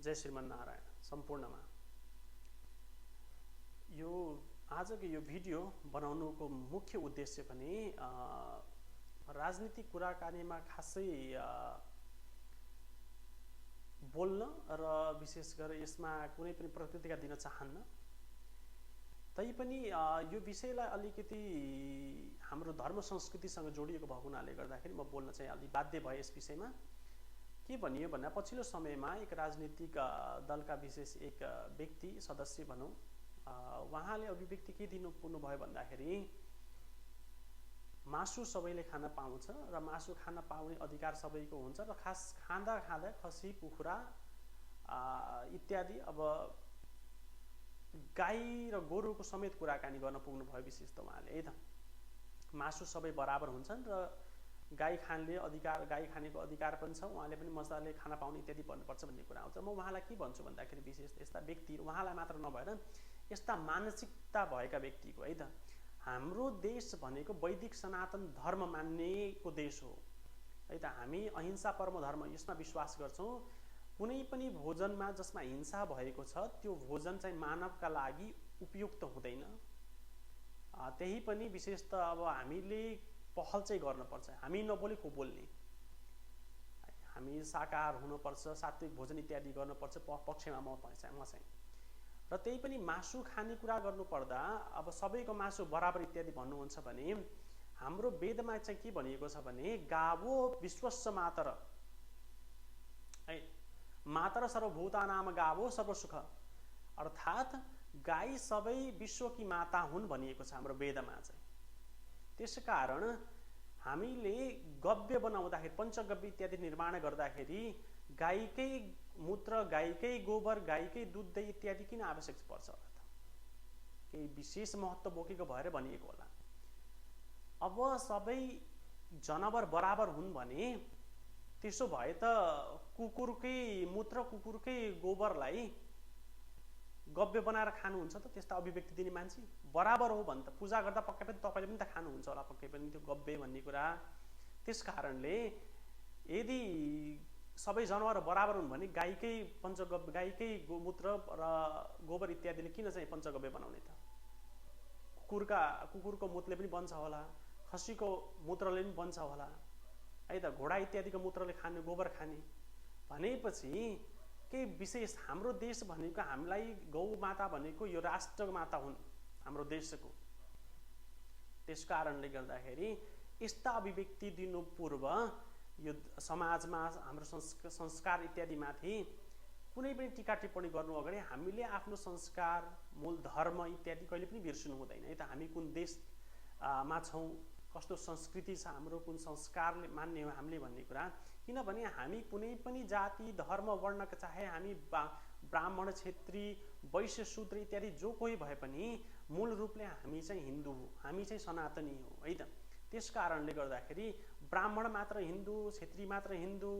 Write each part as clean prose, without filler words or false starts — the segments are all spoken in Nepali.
जय श्रीमन्नारायण सम्पूर्णमा। यो आजको यो भिडियो बनाउनुको मुख्य उद्देश्य पनि राजनीतिक कुराकानीमा खासै बोल्न र विशेष गरेर यसमा कुनै पनि प्रतिक्रिया दिन चाहन्न। तैपनि यो विषयलाई अलिकति हाम्रो धर्म संस्कृतिसँग जोडिएको भएको हुनाले गर्दाखेरि म बोल्न चाहिँ अलि बाध्य भए यस विषयमा। के भनियो भन्दा पछिल्लो समयमा एक राजनीतिक दलका विशेष एक व्यक्ति सदस्य भनौँ, उहाँले अभिव्यक्ति के दिनु पुग्नुभयो भन्दाखेरि मासु सबैले खान पाउँछ र मासु खान पाउने अधिकार सबैको हुन्छ र खास खाँदा खाँदा खसी कुखुरा इत्यादि अब गाई र गोरुको समेत कुराकानी गर्न पुग्नुभयो। विशेष त उहाँले है त मासु सबै बराबर हुन्छन् र गाई खानले अधिकार, गाई खानेको अधिकार पनि छ, उहाँले पनि मजाले खान पाउने इत्यादि भन्नुपर्छ भन्ने कुरा आउँछ। म उहाँलाई के भन्छु भन्दाखेरि विशेष यस्ता व्यक्ति, उहाँलाई मात्र नभएर यस्ता मानसिकता भएका व्यक्तिको है त, हाम्रो देश भनेको वैदिक सनातन धर्म मान्नेको देश हो है त। हामी अहिंसा परम धर्म यसमा विश्वास गर्छौँ। कुनै पनि भोजनमा जसमा हिंसा भएको छ त्यो भोजन चाहिँ मानवका लागि उपयुक्त हुँदैन। त्यही पनि विशेष त अब हामीले पहल चाहिँ गर्नुपर्छ। हामी नबोले को बोल्ने? हामी शाकाहार हुनुपर्छ, सात्विक भोजन इत्यादि गर्नुपर्छ पक्षमा म चाहिँ। र त्यही पनि मासु खाने कुरा गर्नुपर्दा अब सबैको मासु बराबर इत्यादि भन्नुहुन्छ भने हाम्रो वेदमा चाहिँ के भनिएको छ भने गावो विश्वस्य मातर है, मातर सर्वभूतानाम गावो सर्वसुख, अर्थात् गाई सबै विश्वकी माता हुन् भनिएको छ हाम्रो वेदमा चाहिँ। त्यसकारण हामीले गव्य बनाउँदाखेरि, पञ्चगव्य इत्यादि निर्माण गर्दाखेरि गाईकै मूत्र, गाईकै गोबर, गाईकै दुध, दही इत्यादि किन आवश्यक पर्छ होला त? केही विशेष महत्त्व बोकेको भएर भनिएको होला। अब सबै जनावर बराबर हुन् भने त्यसो भए त कुकुरकै मूत्र, कुकुरकै गोबरलाई गव्य बनाएर खानुहुन्छ त त्यस्ता अभिव्यक्ति दिने मान्छे? बराबर हो भने त पूजा गर्दा पक्कै पनि तपाईँले पनि त खानुहुन्छ होला पक्कै पनि त्यो गव्य भन्ने कुरा। त्यस कारणले यदि सबै जनावर बराबर हुन् भने गाईकै पञ्चगव्य, गाईकै गोमूत्र र गोबर इत्यादिले किन चाहिँ पञ्चगव्य बनाउने त? कुकुरको मूत्रले पनि बन्छ होला, खसीको मूत्रले पनि बन्छ होला है त, घोडा इत्यादिको मूत्रले खाने, गोबर खाने भनेपछि केही विशेष हाम्रो देश भनेको, हामीलाई गौ माता भनेको यो राष्ट्र माता हुन् हाम्रो देशको। त्यस कारणले गर्दाखेरि यस्ता अभिव्यक्ति दिनु पूर्व यो समाजमा हाम्रो संस्कार इत्यादि माथि कुनै पनि टीका टिप्पणी गर्नु अगाडि हामीले आफ्नो संस्कार, मूल धर्म इत्यादि कहिले पनि बिर्सनु हुँदैन है त। हामी कुन देशमा छौँ, कस्तो संस्कृति छ हाम्रो, कुन संस्कारले मान्ने हो हामीले भन्ने कुरा। किनभने हामी कुनै पनि जाति, धर्म, वर्णका, चाहे हामी ब्राह्मण, क्षेत्री, वैश्य, शूद्र इत्यादि जो कोही भए पनि मूल रूपले हामी चाहिँ हिन्दू हो, हामी चाहिँ सनातनी हो है त। त्यस कारणले गर्दाखेरि ब्राह्मण मात्र हिन्दू, क्षेत्री मात्र हिन्दू,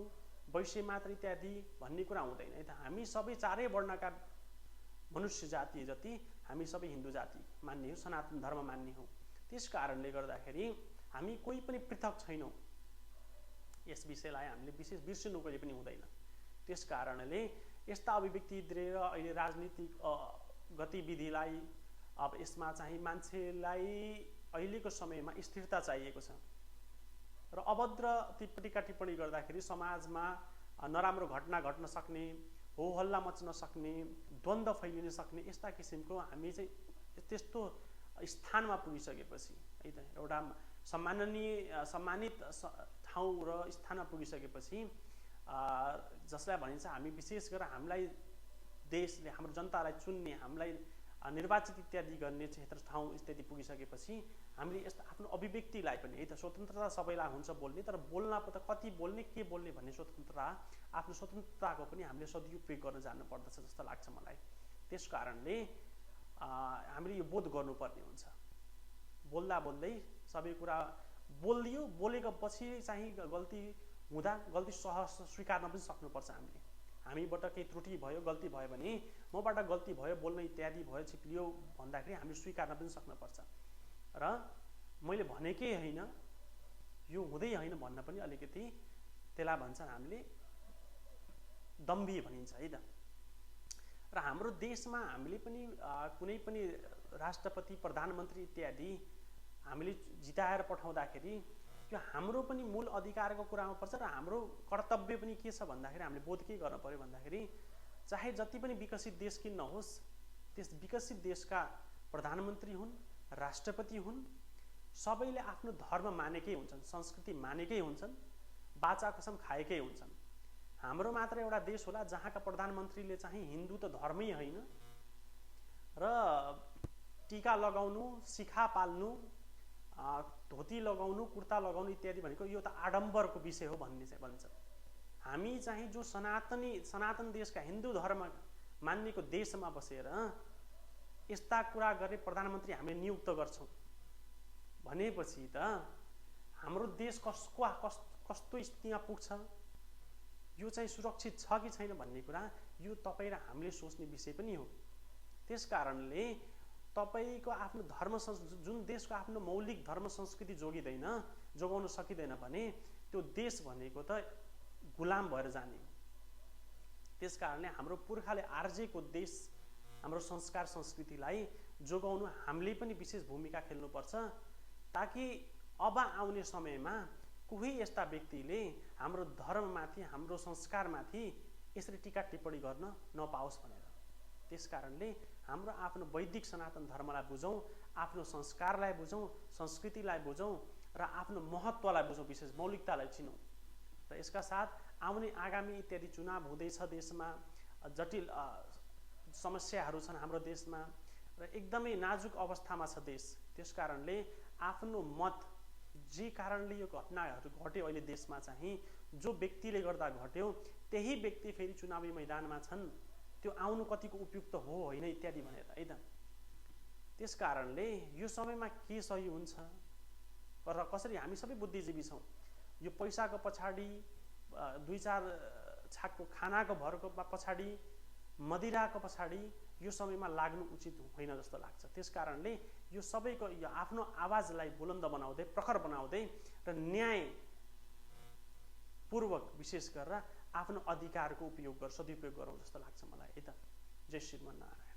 वैश्य मात्र इत्यादि भन्ने कुरा हुँदैन है त। हामी सबै चारै वर्णका मनुष्य जाति जति हामी सबै हिन्दू जाति मान्ने हो, सनातन धर्म मान्ने हो। त्यस कारणले गर्दाखेरि हामी कोही पनि पृथक छैनौँ। यस विषयलाई हामीले विशेष बिर्सिनु कहिले पनि हुँदैन। त्यस कारणले यस्ता अभिव्यक्ति दिएर अहिले राजनीतिक गतिविधिलाई, अब यसमा चाहिँ मान्छेलाई अहिलेको समयमा स्थिरता चाहिएको छ र अभद्र टीका टिप्पणी गर्दाखेरि समाजमा नराम्रो घटना घट्न सक्ने, हो हल्ला मच्न सक्ने, द्वन्द्व फैलिन सक्ने यस्ता किसिमको हामी चाहिँ त्यस्तो स्थानमा पुगिसकेपछि है त, एउटा सम्मानित ठाउँ र स्थानमा पुगिसकेपछि जसलाई भनिन्छ हामी विशेष गरेर हामीलाई देशले, हाम्रो जनतालाई चुन्ने, हामीलाई निर्वाचित इत्यादि गर्ने क्षेत्र, ठाउँ इत्यादि पुगिसकेपछि हामीले यस्तो आफ्नो अभिव्यक्तिलाई पनि है त, स्वतन्त्रता सबैलाई हुन्छ बोल्ने, तर बोल्न त कति बोल्ने, के बोल्ने भन्ने स्वतन्त्रता, आफ्नो स्वतन्त्रताको पनि हामीले सदुपयोग गर्न जान्नु पर्दछ जस्तो लाग्छ मलाई। त्यस कारणले हामीले यो बोध गर्नुपर्ने हुन्छ। बोल्दा बोल्दै सबै कुरा बोलियो, बोलेको पछि चाहिँ गल्ती हुँदा गल्ती स्वीकार्न पनि सक्नुपर्छ हामीले। हामीबाट केही त्रुटि भयो, गल्ती भयो भने मबाट गल्ती भयो, बोल्न इत्यादि भयो, छिप्लियो भन्दाखेरि हामीले स्वीकार्न पनि सक्नुपर्छ र मैले भनेकै होइन, यो हुँदै होइन भन्न पनि अलिकति त्यसलाई भन्छ हामीले दम्भी भनिन्छ है त। र हाम्रो देशमा हामीले पनि कुनै पनि राष्ट्रपति प्रधानमन्त्री इत्यादि हामीले जिताएर पठाउँदाखेरि त्यो हाम्रो पनि मूल अधिकारको कुरामा पर्छ र हाम्रो कर्तव्य पनि के छ भन्दाखेरि हामीले बोध के गर्न पर्यो भन्दाखेरि चाहे जति पनि विकसित देश किन नहोस् त्यस विकसित देशका प्रधानमन्त्री हुन् राष्ट्रपति हुन् सबैले आफ्नो धर्म मानेकै हुन्छन् संस्कृति मानेकै हुन्छन् बाचा कसम खाएकै हुन्छन्। हाम्रो मात्र एउटा देश होला जहाँका प्रधानमन्त्रीले चाहिँ हिन्दू त धर्मै होइन र टीका लगाउनु शिखा पाल्नु धोती लगाउनु कुर्ता लगाउनु इत्यादि भनेको यो त आडम्बरको विषय हो भन्ने चाहिँ भन्छ। हामी चाहिँ जो सनातन देशका हिन्दू धर्म मान्नेको देशमा बसेर यस्ता कुरा गर्ने प्रधानमन्त्री हामीले नियुक्त गर्छौँ भनेपछि त हाम्रो देश कस्तो स्थितिमा पुग्छ यो चाहिँ सुरक्षित छ कि छैन भन्ने कुरा यो तपाईँ र हामीले सोच्ने विषय पनि हो। त्यसकारणले तपाईको आफ्नो धर्म जुन देशको आफ्नो मौलिक धर्म संस्कृति जोगाउन सकिँदैन भने त्यो देश भनेको त गुलाम भएर जाने हो। त्यसकारणले हाम्रो पुर्खाले आर्जेको देश हाम्रो संस्कार संस्कृतिलाई जोगाउनु हामीले पनि विशेष भूमिका खेल्नुपर्छ ताकि अब आउने समयमा कोही यस्ता व्यक्तिले हाम्रो धर्ममाथि हाम्रो संस्कारमाथि यसरी टीका टिप्पणी गर्न नपाओस् भनेर। त्यसकारणले हाम्रो आफ्नो वैदिक सनातन धर्मलाई बुझौँ आफ्नो संस्कारलाई बुझौँ संस्कृतिलाई बुझौँ र आफ्नो महत्त्वलाई बुझौँ विशेष मौलिकतालाई चिनौँ। र यसका साथ आउने आगामी इत्यादि चुनाव हुँदैछ देशमा जटिल समस्याहरू छन् हाम्रो देशमा र एकदमै नाजुक अवस्थामा छ देश। त्यसकारणले आफ्नो मत जे कारणले यो घटनाहरू घट्यो अहिले देशमा चाहिँ जो व्यक्तिले गर्दा घट्यो त्यही व्यक्ति फेरि चुनावी मैदानमा छन् त्यो आउनु कतिको उपयुक्त हो होइन इत्यादि भनेर है त। त्यसकारणले यो समयमा के सही हुन्छ र कसरी हामी सबै बुद्धिजीवी छौँ यो पैसाको पछाडि दुई चार छाकको खानाको भरको पछाडि मदिराको पछाडि यो समयमा लाग्नु उचित होइन जस्तो लाग्छ। त्यसकारणले यो सबैको यो आफ्नो आवाजलाई बुलन्द बनाउँदै प्रखर बनाउँदै र न्याय पूर्वक विशेष गरेर आफ्नो अधिकारको सदुपयोग गरौँ जस्तो लाग्छ मलाई है त। जय श्रीमन्नारायण।